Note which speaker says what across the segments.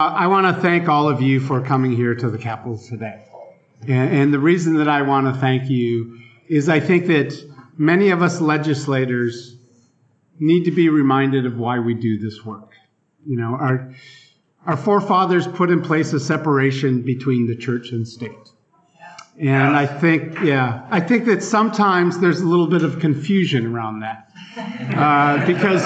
Speaker 1: I want to thank all of you for coming here to the Capitol today. And the reason that I want to thank you is I think that many of us legislators need to be reminded of why we do this work. You know, our forefathers put in place a separation between the church and state. And I think that sometimes there's a little bit of confusion around that. Because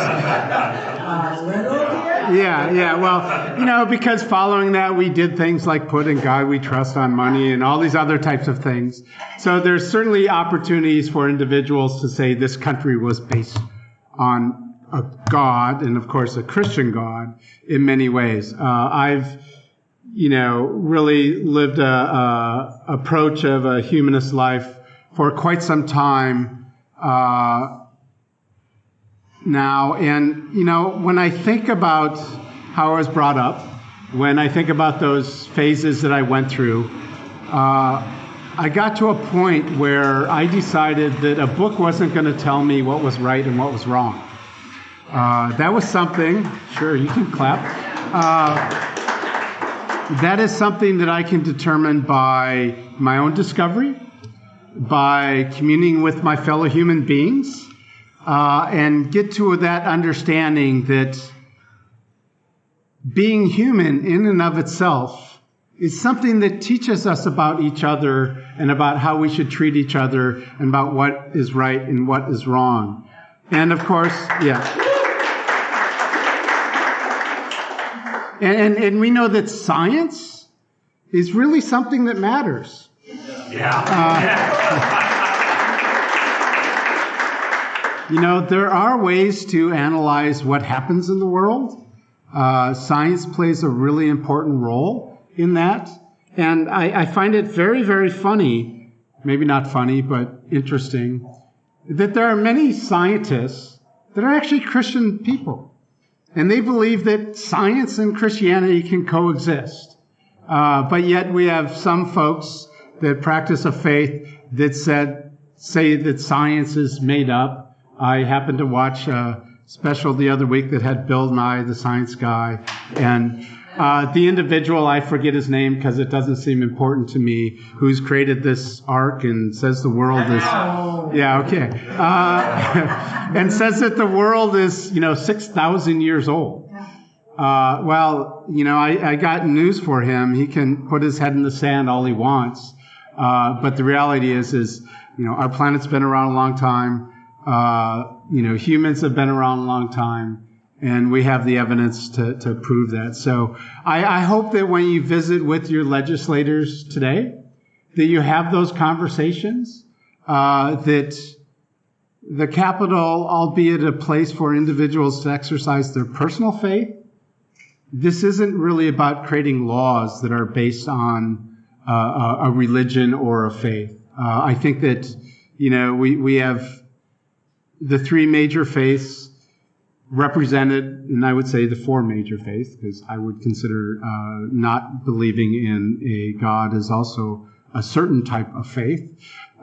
Speaker 1: because following that, we did things like put in God we trust on money and all these other types of things. So there's certainly opportunities for individuals to say this country was based on a God, and of course a Christian God, in many ways. I've really lived a approach of a humanist life for quite some time now. And, when I think about how I was brought up, when I think about those phases that I went through, I got to a point where I decided that a book wasn't going to tell me what was right and what was wrong. That was something, sure, you can clap. That is something that I can determine by my own discovery, by communing with my fellow human beings, and get to that understanding that being human in and of itself is something that teaches us about each other and about how we should treat each other and about what is right and what is wrong. And of course, And we know that science is really something that matters. There are ways to analyze what happens in the world. Science plays a really important role in that. And I find it very, very funny, maybe not funny, but interesting, that there are many scientists that are actually Christian people. And they believe that science and Christianity can coexist. But yet we have some folks that practice a faith that say that science is made up. I happened to watch a special the other week that had Bill Nye, the science guy. And the individual, I forget his name because it doesn't seem important to me, who's created this ark and says the world is... and says that the world is, 6,000 years old. I got news for him. He can put his head in the sand all he wants. But the reality is, our planet's been around a long time. Humans have been around a long time. And we have the evidence to prove that. So I hope that when you visit with your legislators today, that you have those conversations, that the Capitol, albeit a place for individuals to exercise their personal faith, this isn't really about creating laws that are based on a religion or a faith. I think that, we have the three major faiths represented, and I would say the four major faiths, because I would consider not believing in a God as also a certain type of faith,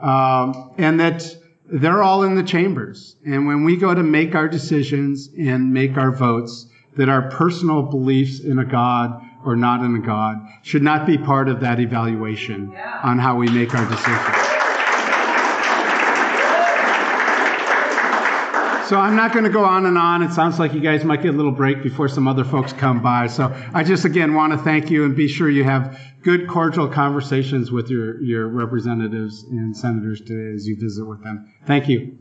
Speaker 1: and that they're all in the chambers. And when we go to make our decisions and make our votes, that our personal beliefs in a God or not in a God should not be part of that evaluation on how we make our decisions. So I'm not going to go on and on. It sounds like you guys might get a little break before some other folks come by. So I just, again, want to thank you and be sure you have good, cordial conversations with your representatives and senators today as you visit with them. Thank you.